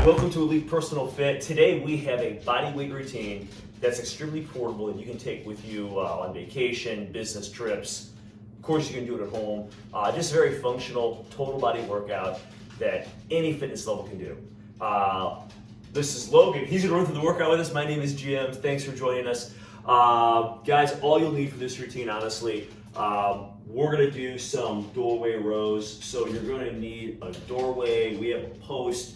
Hi, welcome to Elite Personal Fit. Today we have a body weight routine that's extremely portable that you can take with you on vacation, business trips. Of course, you can do it at home. Just a very functional, total body workout that any fitness level can do. This is Logan. He's gonna run through the workout with us. My name is Jim. Thanks for joining us. Guys, all you'll need for this routine, honestly, we're gonna do some doorway rows. So you're gonna need a doorway. We have a post.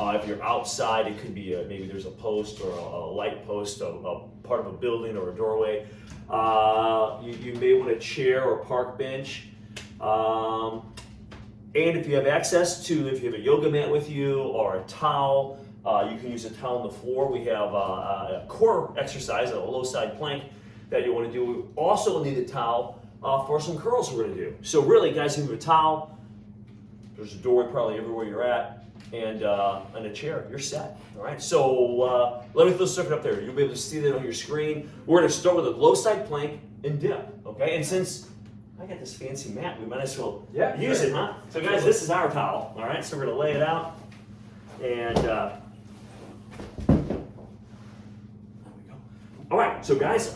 If you're outside, it could be maybe there's a post or a light post, a part of a building or a doorway. You may want a chair or park bench. And if you have access to, if you have a yoga mat with you or a towel, you can use a towel on the floor. We have a core exercise, a low side plank that you want to do. We also need a towel for some curls we're going to do. So really, guys, you have a towel. There's a doorway probably everywhere you're at. And a chair, you're set. All right, so let me throw the circuit up there. You'll be able to see that on your screen. We're gonna start with a low side plank and dip, okay? And since I got this fancy mat, we might as well use it, huh? So guys, this is our towel, all right? So we're gonna lay it out and there we go. All right, so guys,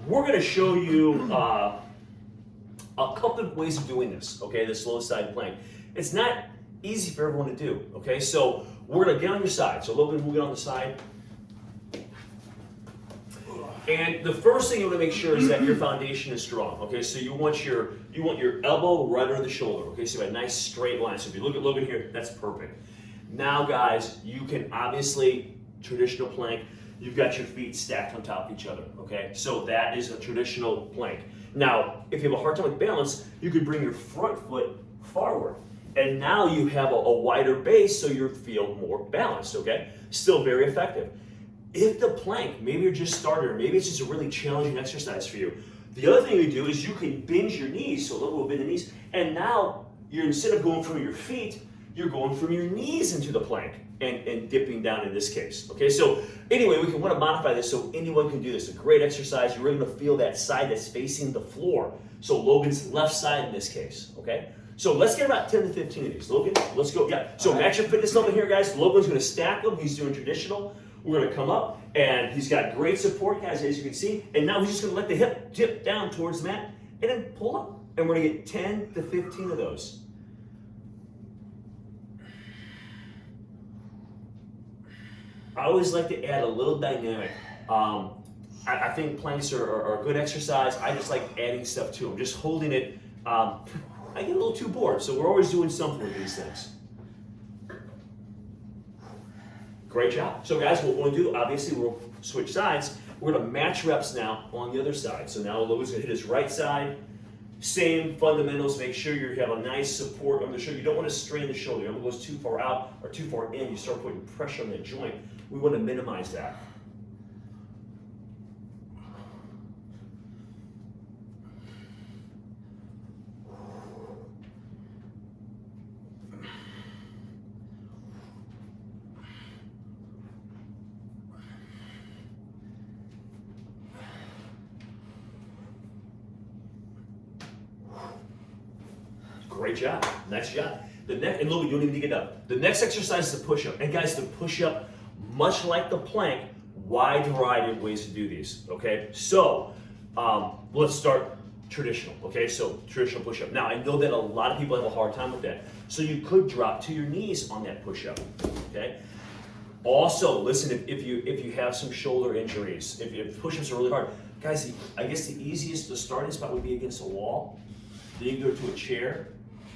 we're gonna show you a couple of ways of doing this, okay? This low side plank. It's not easy for everyone to do, okay? So we're gonna get on your side. So Logan will get on the side. And the first thing you wanna make sure is that your foundation is strong, okay? So you want your elbow right under the shoulder, okay? So you have a nice straight line. So if you look at Logan here, that's perfect. Now guys, you can obviously, traditional plank, you've got your feet stacked on top of each other, okay? So that is a traditional plank. Now, if you have a hard time with balance, you could bring your front foot forward. And now you have a wider base so you feel more balanced, okay? Still very effective. If the plank, maybe you're just started, or maybe it's just a really challenging exercise for you, the other thing you do is you can bend your knees, so a little bend the knees, and now you're, instead of going from your feet, you're going from your knees into the plank and dipping down in this case, okay? So anyway, we can want to modify this so anyone can do this. A great exercise. You're really going to feel that side that's facing the floor. So Logan's left side in this case, okay? So let's get about 10 to 15 of these. Logan, let's go. Yeah. So match your fitness level here, guys. Logan's going to stack them. He's doing traditional. We're going to come up, and he's got great support, guys, as you can see. And now he's just going to let the hip dip down towards the mat and then pull up. And we're going to get 10 to 15 of those. I always like to add a little dynamic. I think planks are a good exercise. I just like adding stuff to them. Just holding it. I get a little too bored, so we're always doing something with these things. Great job. So guys, what we'll do, obviously we'll switch sides. We're gonna match reps now on the other side. So now Logan's gonna hit his right side. Same fundamentals, make sure you have a nice support on the shoulder. You don't wanna strain the shoulder. If it goes too far out or too far in, you start putting pressure on that joint. We wanna minimize that. Great job. Nice job. And Logan, you don't need to get up. The next exercise is the push-up. And guys, the push-up, much like the plank, wide variety of ways to do these, okay? So, let's start traditional, okay? So, traditional push-up. Now, I know that a lot of people have a hard time with that. So you could drop to your knees on that push-up, okay? Also, listen, if you have some shoulder injuries, if push-ups are really hard, guys, I guess the starting spot would be against a wall. Then you go to a chair.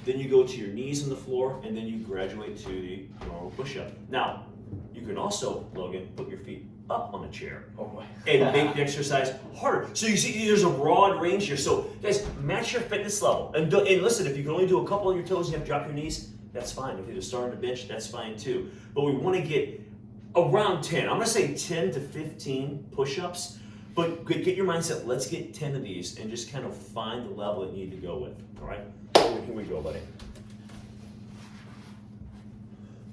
Then you go to your knees on the floor, and then you graduate to the normal push-up. Now, you can also, Logan, put your feet up on a chair and make the exercise harder. So you see, there's a broad range here. So, guys, match your fitness level. And listen, if you can only do a couple on your toes and you have to drop your knees, that's fine. If you're starting to bench, that's fine too. But we want to get around 10. I'm going to say 10 to 15 push-ups. But get your mindset, let's get 10 of these and just kind of find the level that you need to go with, all right? Here we go, buddy.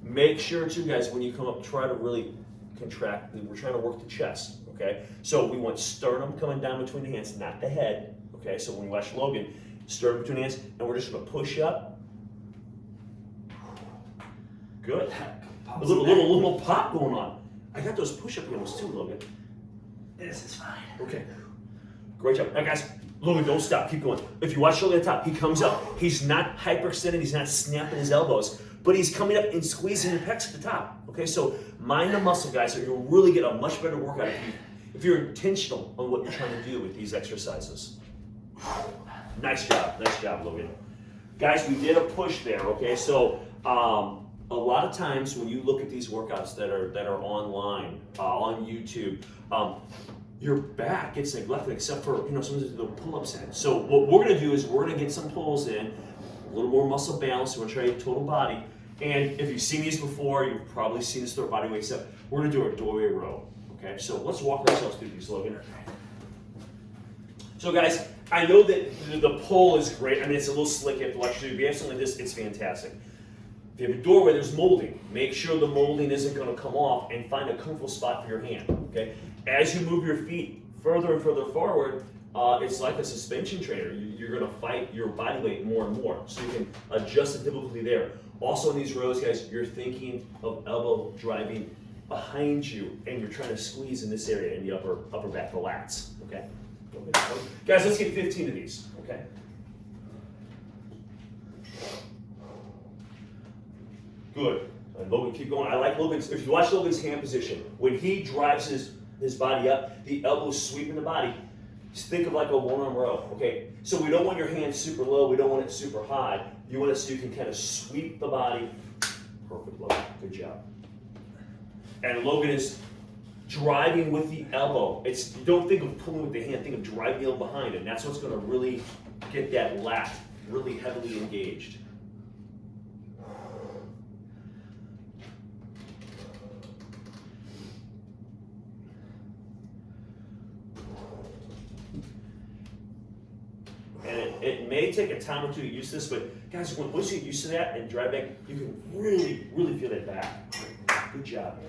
Make sure too, guys, when you come up, try to really contract. We're trying to work the chest, okay? So we want sternum coming down between the hands, not the head, okay? So when you watch Logan, sternum between the hands, and we're just gonna push up. Good. A little pop going on. I got those push-up handles too, Logan. This is fine. Okay. Great job. Now guys, Logan, don't stop. Keep going. If you watch Logan at the top, he comes up. He's not hyperextended. He's not snapping his elbows, but he's coming up and squeezing your pecs at the top. Okay, so mind the muscle, guys, so you'll really get a much better workout if you're intentional on what you're trying to do with these exercises. Nice job, Logan. Guys, we did a push there, okay? So a lot of times when you look at these workouts that are online, on YouTube, your back gets neglected except for, sometimes the pull-ups in. So what we're gonna do is we're gonna get some pulls in, a little more muscle balance, we're gonna try total body. And if you've seen these before, you've probably seen us throw body weights up. We're gonna do a doorway row, okay? So let's walk ourselves through these, Logan. So guys, I know that the pull is great. I mean, it's a little slick, you have to watch through. If you have something like this, it's fantastic. If you have a doorway, there's molding. Make sure the molding isn't gonna come off and find a comfortable spot for your hand, okay? As you move your feet further and further forward, it's like a suspension trainer. You're gonna fight your body weight more and more, so you can adjust the difficulty there. Also in these rows, guys, you're thinking of elbow driving behind you, and you're trying to squeeze in this area in the upper back, the lats, okay? Guys, let's get 15 of these, okay? Good. Logan, keep going. I like Logan's, if you watch Logan's hand position, when he drives his body up, the elbow's sweeping the body. Just think of like a one-arm row, okay? So we don't want your hand super low, we don't want it super high. You want it so you can kind of sweep the body. Perfect, Logan. Good job. And Logan is driving with the elbow. You don't think of pulling with the hand, think of driving the elbow behind it. And that's what's gonna really get that lat really heavily engaged. And it may take a time or two to get used to this, but guys, once you get used to that and drive back, you can really, really feel that back. Good job, man.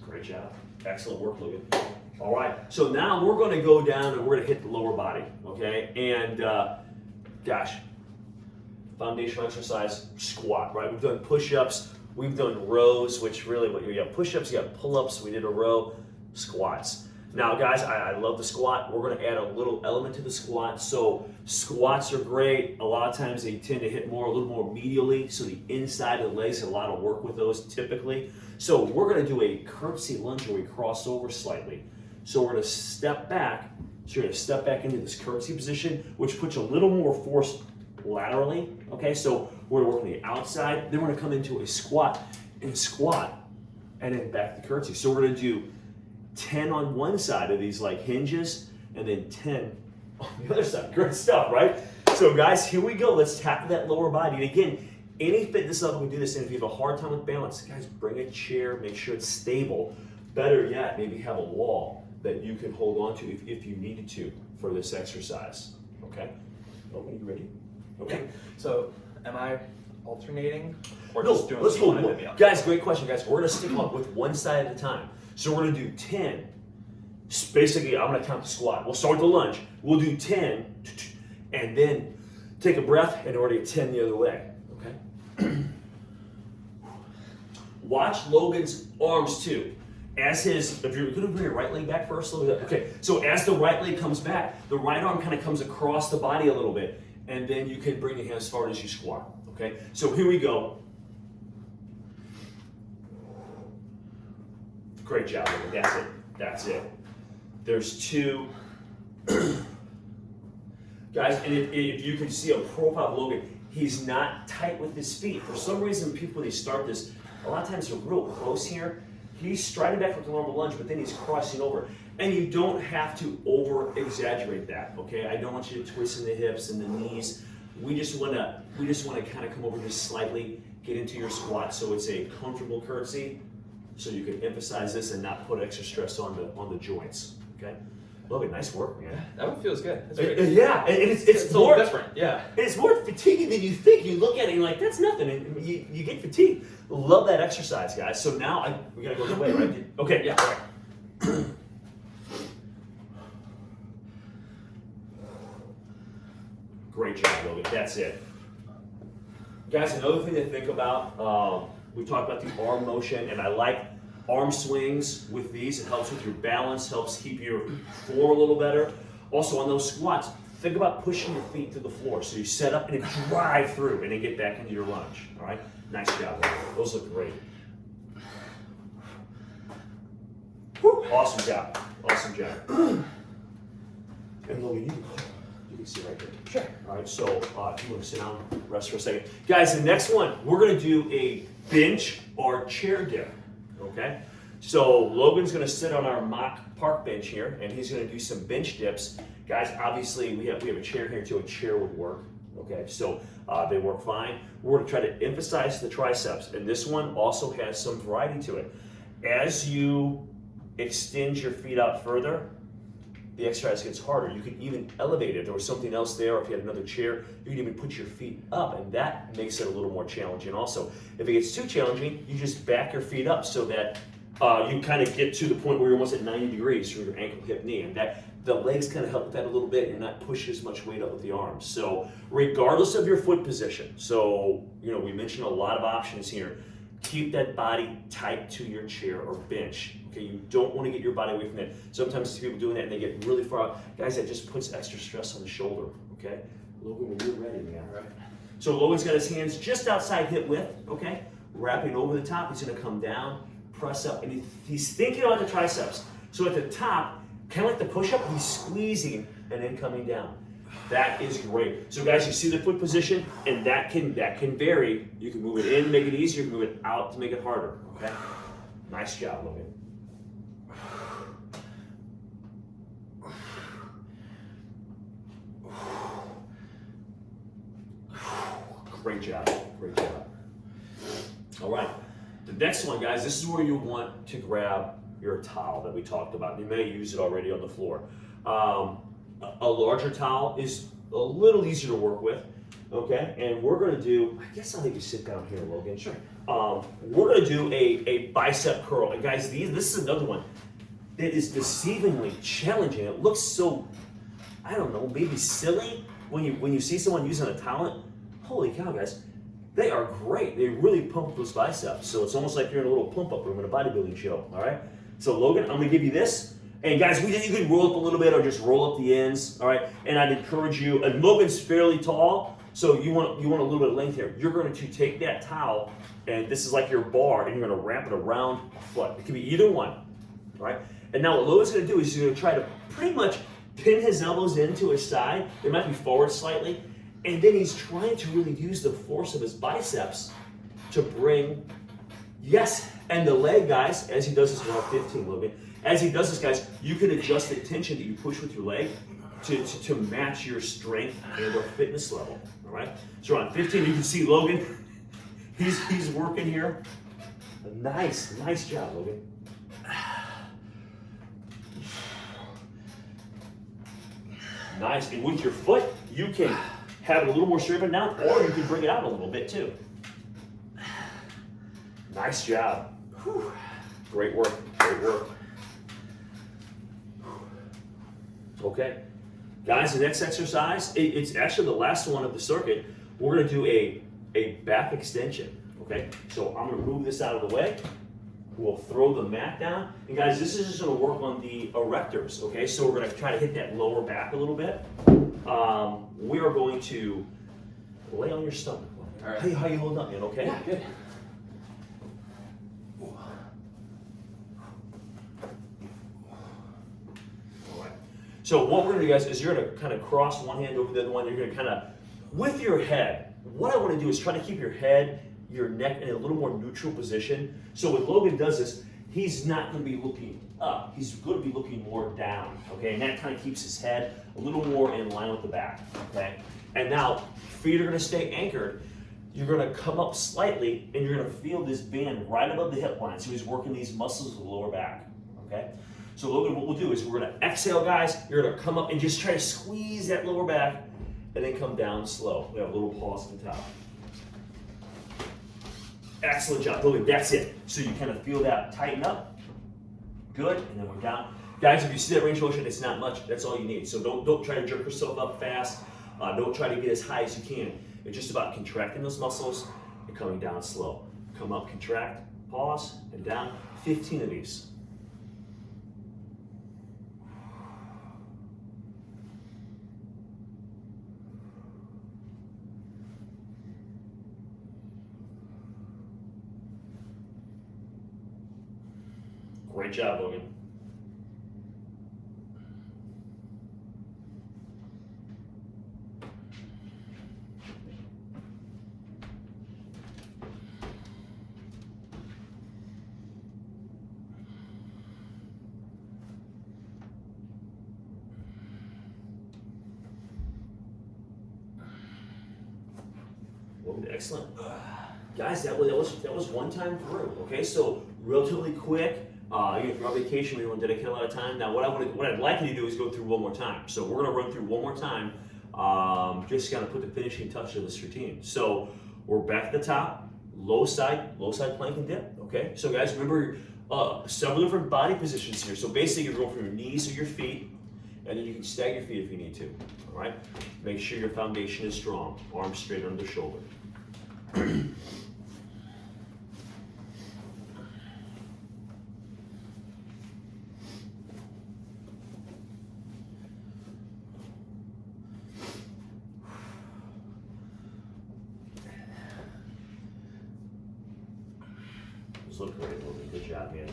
Great job. Excellent work, Logan. All right, so now we're gonna go down and we're gonna hit the lower body, okay? And gosh, foundational exercise, squat, right? We've done push-ups, we've done rows, which really, you have push-ups, you got pull-ups, we did a row, squats. Now guys, I love the squat. We're gonna add a little element to the squat. So squats are great. A lot of times they tend to hit a little more medially, so the inside of the legs, a lot of work with those typically. So we're gonna do a curtsy lunge where we cross over slightly. So we're gonna step back. So you're gonna step back into this curtsy position, which puts a little more force laterally, okay? So we're gonna work on the outside, then we're gonna come into a squat, and then back to curtsy. So we're gonna do 10 on one side of these like hinges, and then 10 on the other side. Great stuff, right? So guys, here we go. Let's tackle that lower body. And again, any fitness level can do this, and if you have a hard time with balance, guys, bring a chair, make sure it's stable. Better yet, maybe have a wall that you can hold on to if you needed to for this exercise, okay? Oh, are you ready? Okay. So, am I alternating or No, just doing let's hold one one. and the other? Guys, great question, guys. We're gonna stick up with one side at a time. So we're gonna do 10. Basically, I'm gonna count the squat. We'll start with the lunge. We'll do 10, and then take a breath and already 10 the other way, okay? Watch Logan's arms too. If you're gonna bring your right leg back first, okay. So as the right leg comes back, the right arm kind of comes across the body a little bit, and then you can bring your hands forward as you squat, okay? So here we go. Great job, Logan. That's it. There's 2. Guys, and if you can see a profile of Logan, He's not tight with his feet. For some reason, people, when they start this, a lot of times they're real close here. He's striding back with the normal lunge, but then he's crossing over. And you don't have to over-exaggerate that, okay? I don't want you to twist in the hips and the knees. We just want to kind of come over just slightly, get into your squat so it's a comfortable curtsy, so you can emphasize this and not put extra stress on the joints, okay? Logan, nice work, man. That one feels good. That's great. Yeah, and it's a more little different. Yeah. It's more fatiguing than you think. You look at it and you're like, that's nothing. And you get fatigued. Love that exercise, guys. So now we gotta go the way, right? Okay, yeah. All right. Great job, Logan. That's it. Guys, another thing to think about, we talked about the arm motion, and I like arm swings with these. It helps with your balance, helps keep your floor a little better. Also on those squats, think about pushing your feet to the floor. So you set up and then drive through and then get back into your lunge, all right? Nice job, Logan. Those look great. Whew. Awesome job, awesome job. And Logan, you can sit right there. Sure. All right, so if you want to sit down, rest for a second. Guys, the next one, we're gonna do a bench or chair dip, okay? So Logan's gonna sit on our mock park bench here, and he's gonna do some bench dips. Guys, obviously we have a chair here too, a chair would work, okay? So they work fine. We're gonna try to emphasize the triceps, and this one also has some variety to it. As you extend your feet out further, the exercise gets harder. You can even elevate it. There was something else there, or if you had another chair, you can even put your feet up, and that makes it a little more challenging also. If it gets too challenging, you just back your feet up so that you kind of get to the point where you're almost at 90 degrees from your ankle, hip, knee, and that the legs kind of help with that a little bit. You're not pushing as much weight up with the arms. So regardless of your foot position, so we mentioned a lot of options here. Keep that body tight to your chair or bench. Okay, you don't want to get your body away from it. Sometimes I see people doing that and they get really far out. Guys, that just puts extra stress on the shoulder. Okay, Logan, when you're ready, man. All right. So Logan's got his hands just outside hip width. Okay, wrapping over the top. He's going to come down, press up, and he's thinking about the triceps. So at the top, kind of like the push-up, he's squeezing and then coming down. That is great. So guys, you see the foot position, and that can vary. You can move it in, make it easier. You can move it out to make it harder. Okay. Nice job, Logan. Great job. Great job. All right. The next one, guys, this is where you want to grab your towel that we talked about. You may use it already on the floor. A larger towel is a little easier to work with, okay? And we're gonna do, I guess I'll let you sit down here, Logan. Sure. We're gonna do a bicep curl. And guys, this is another one that is deceivingly challenging. It looks so, I don't know, maybe silly when you see someone using a towel. Holy cow, guys. They are great. They really pump those biceps. So it's almost like you're in a little pump-up room in a bodybuilding show, all right? So Logan, I'm gonna give you this. And guys, you can roll up a little bit or just roll up the ends, all right? And I'd encourage you, and Logan's fairly tall, so you want a little bit of length here. You're going to take that towel, and this is like your bar, and you're going to wrap it around a foot. It can be either one, all right? And now what Logan's going to do is he's going to try to pretty much pin his elbows into his side. They might be forward slightly. And then he's trying to really use the force of his biceps to bring, yes, and the leg, guys, as he does this, we're on 15, Logan. As he does this, guys, you can adjust the tension that you push with your leg to match your strength and or fitness level, all right? So on 15, you can see Logan, he's working here. Nice job, Logan. Nice, and with your foot, you can have it a little more straight up and down, or you can bring it out a little bit too. Nice job. Whew. Great work. Okay, guys, the next exercise, it's actually the last one of the circuit. We're gonna do a back extension, okay? So I'm gonna move this out of the way. We'll throw the mat down. And guys, this is just gonna work on the erectors, okay? So we're gonna try to hit that lower back a little bit. We are going to lay on your stomach. All right. Hey, how you holding up, man, okay? Yeah, good. So what we're gonna do, guys, is you're gonna kind of cross one hand over the other one. You're gonna kind of With your head, what I want to do is try to keep your head, your neck in a little more neutral position. So when Logan does this, he's not going to be looking up. He's going to be looking more down, okay? And that kind of keeps his head a little more in line with the back, okay? And now, feet are going to stay anchored. You're going to come up slightly, and you're going to feel this band right above the hip line. So he's working these muscles of the lower back, okay? So Logan, what we'll do is we're going to exhale, guys. You're going to come up and just try to squeeze that lower back, and then come down slow. We have a little pause at the top. Excellent job, Logan, that's it. So you kind of feel that tighten up. Good, and then we're down. Guys, if you see that range of motion, it's not much. That's all you need. So don't try to jerk yourself up fast. Don't try to get as high as you can. It's just about contracting those muscles and coming down slow. Come up, contract, pause, and down. 15 of these. Great job, Logan. Logan, excellent. Guys, that was one time through. Okay, so relatively quick. If you're on vacation, we want to dedicate a lot of time. Now, what I'd like you to do is go through one more time. So we're going to run through one more time, just kind of put the finishing touch to this routine. So we're back at the top, low side plank and dip. Okay. So guys, remember several different body positions here. So basically, you're going from your knees to your feet, and then you can stag your feet if you need to. All right. Make sure your foundation is strong. Arms straight under the shoulder. Look great, Logan. Good job, man.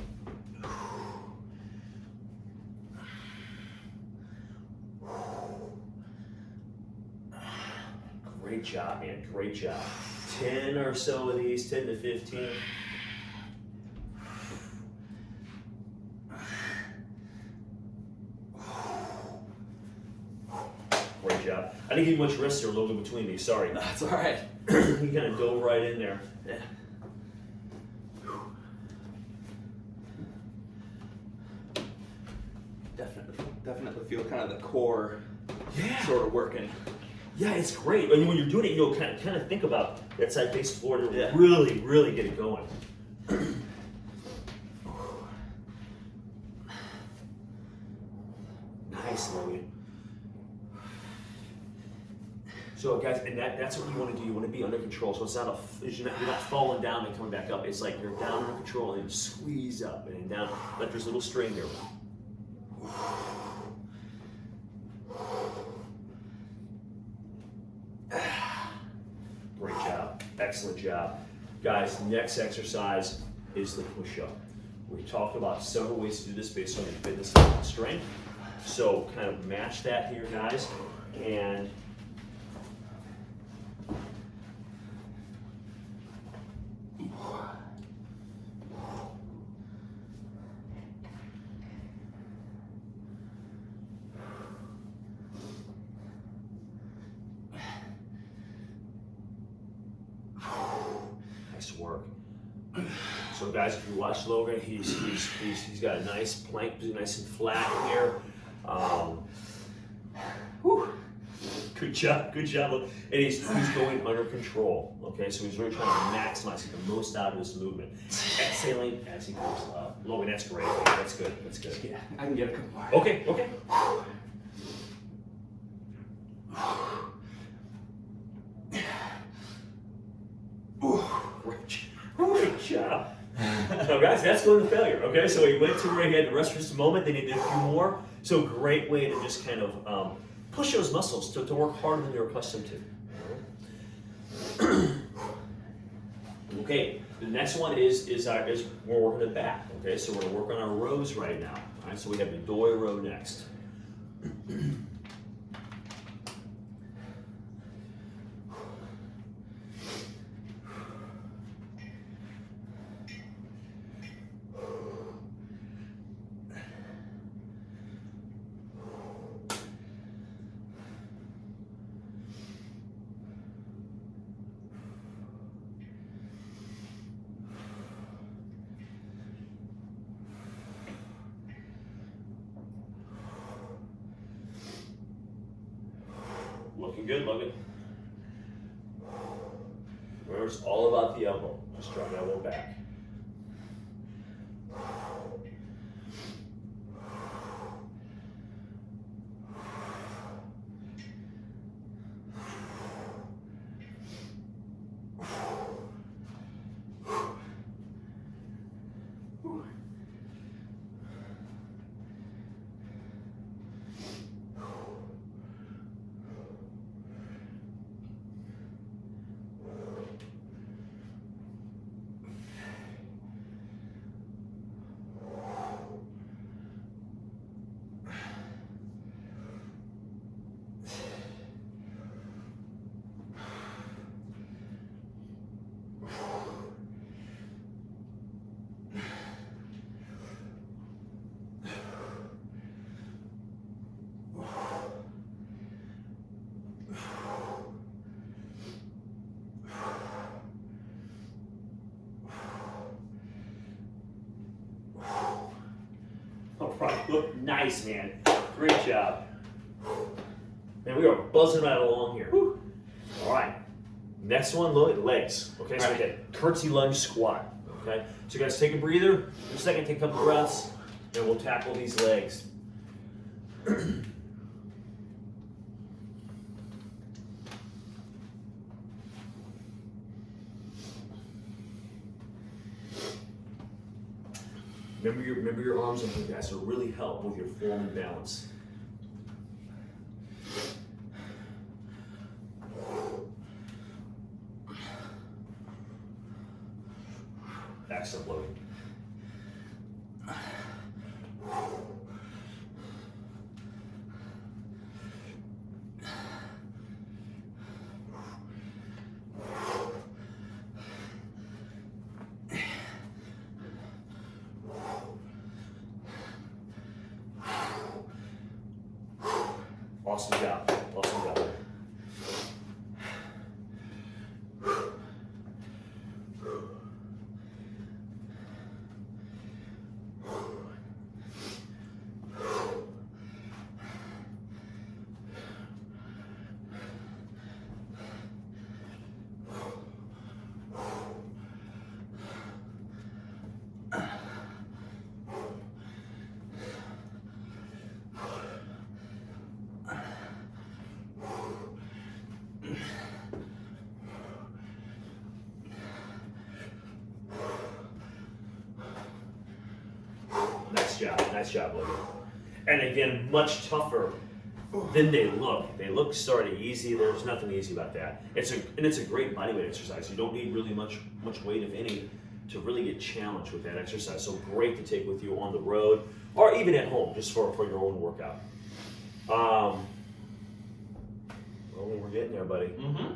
Great job, man. Great job. 10 or so of these, 10 to 15. Great job. I didn't give you much rest there, Logan, between these. Sorry. That's all right. You kind of dove right in there. Yeah. Definitely feel kind of the core sort of working. Yeah, it's great. I mean, when you're doing it, you'll kind of think about that side face forward to really get it going. Nice, Logan. So guys, and that's what you want to do. You want to be under control. So it's not you're not falling down and coming back up. It's like you're down under control and squeeze up and down. Like there's a little string there. Great job. Excellent job. Guys, next exercise is the push-up. We talked about several ways to do this based on your fitness and strength. So kind of match that here, guys. And nice work. So guys, if you watch Logan, he's got a nice plank, nice and flat here. Good job. And he's going under control. Okay, so he's really trying to maximize the most out of this movement. Exhaling as he goes up. Logan, that's great. That's good. Yeah, I can get a couple more. Okay. Great job. So guys, that's going to failure. Okay, so he went to where he had to rest for just a moment. They needed a few more. So great way to just kind of push those muscles to work harder than you're accustomed to. Okay, the next one is we're working the back. Okay, so we're going to work on our rows right now. All right, so we have the doy row next. Looking good, Logan. Remember, it's all about the elbow. Just drop the elbow back. All right, look nice, man. Great job. Man, we are buzzing right along here. Whew. All right, next one, look at legs. Okay, so we got curtsy lunge squat. Okay, so guys, take a breather. In a second, take a couple breaths, and we'll tackle these legs. Remember your arms and guys, so really help with your form and balance. Excellent, Logan. Awesome job. Awesome job. Nice job, Logan. And again, much tougher than they look. They look sort of easy. There's nothing easy about that. It's a great bodyweight exercise. You don't need really much weight, if any, to really get challenged with that exercise. So great to take with you on the road or even at home, just for your own workout. Well, we're getting there, buddy. Mm-hmm.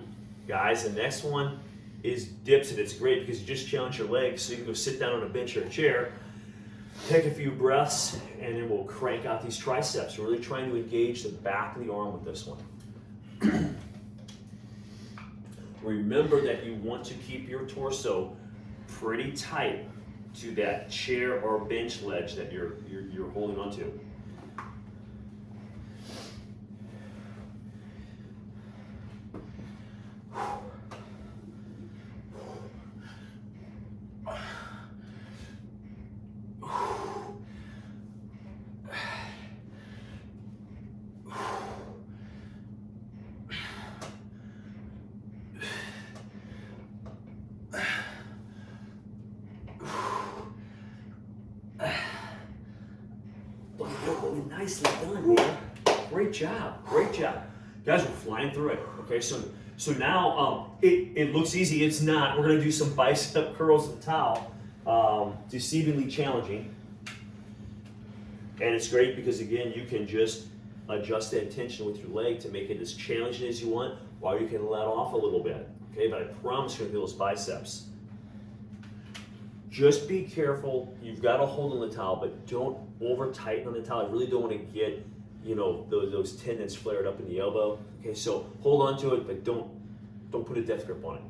Guys, the next one is dips, and it's great because you just challenge your legs, so you can go sit down on a bench or a chair. Take a few breaths, and then we'll crank out these triceps. We're really trying to engage the back of the arm with this one. Remember that you want to keep your torso pretty tight to that chair or bench ledge that you're holding onto. Nicely done, man. Great job. Great job. Guys, we're flying through it. Okay, so now it looks easy. It's not. We're going to do some bicep curls with the towel. Deceivingly challenging. And it's great because, again, you can just adjust that tension with your leg to make it as challenging as you want, while you can let off a little bit. Okay, but I promise you're going to feel those biceps. Just be careful. You've got to hold on the towel, but don't over tighten on the towel. I really don't want to get, those tendons flared up in the elbow. Okay, so hold on to it, but don't put a death grip on it.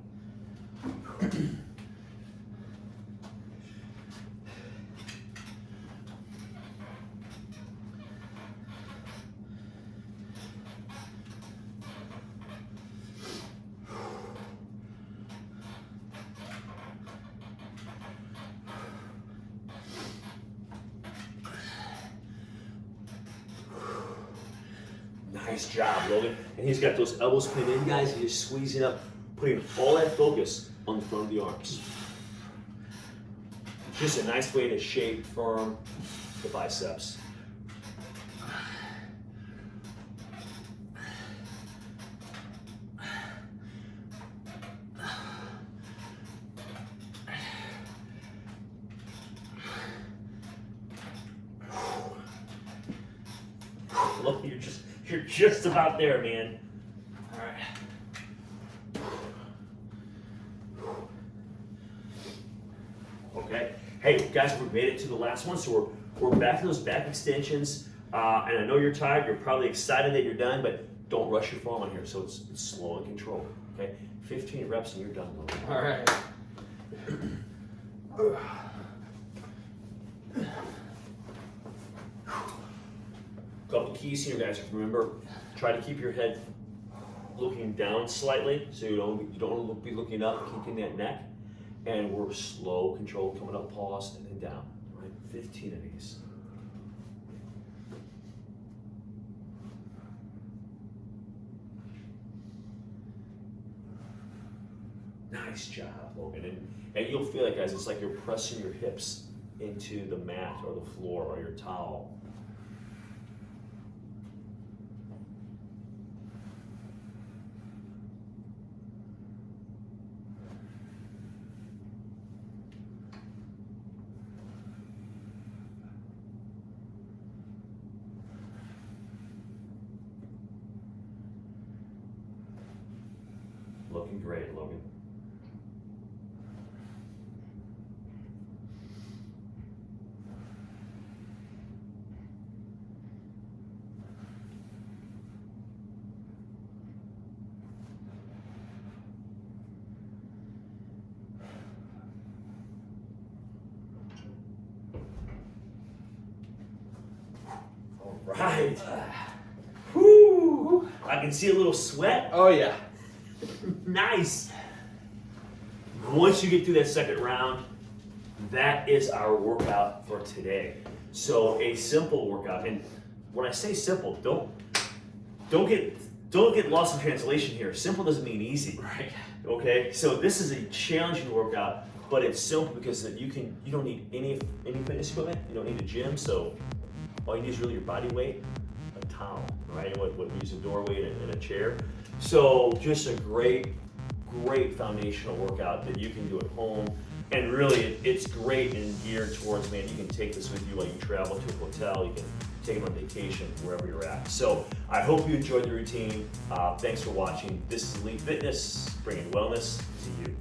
Nice job, Logan. And he's got those elbows pinned in, guys. He's just squeezing up, putting all that focus on the front of the arms. Just a nice way to shape, firm the biceps. Look, you're just about there, man. All right. Okay. Hey, guys, we made it to the last one, so we're back to those back extensions. And I know you're tired. You're probably excited that you're done, but don't rush your form on here. So it's slow and controlled. Okay. 15 reps and you're done. Logan. All right. Couple keys here, guys. Remember, try to keep your head looking down slightly, so you don't be looking up, kicking that neck. And we're slow, controlled, coming up, pause, and then down. All right, 15 of these. Nice job, Logan. And you'll feel it, guys. It's like you're pressing your hips into the mat or the floor or your towel. Looking great, Logan. All right. Whoo! I can see a little sweat. Oh yeah. Nice. Once you get through that second round, that is our workout for today. So a simple workout, and when I say simple, don't get lost in translation here. Simple doesn't mean easy, Right. okay? So this is a challenging workout, but it's simple because you don't need any fitness equipment. You don't need a gym, so all you need is really your body weight, a towel, right? And what we use a door weight and a chair. So just a great foundational workout that you can do at home. And really, it's great and geared towards, man, you can take this with you while you travel to a hotel, you can take it on vacation, wherever you're at. So I hope you enjoyed the routine. Thanks for watching. This is Elite Fitness, bringing wellness to you.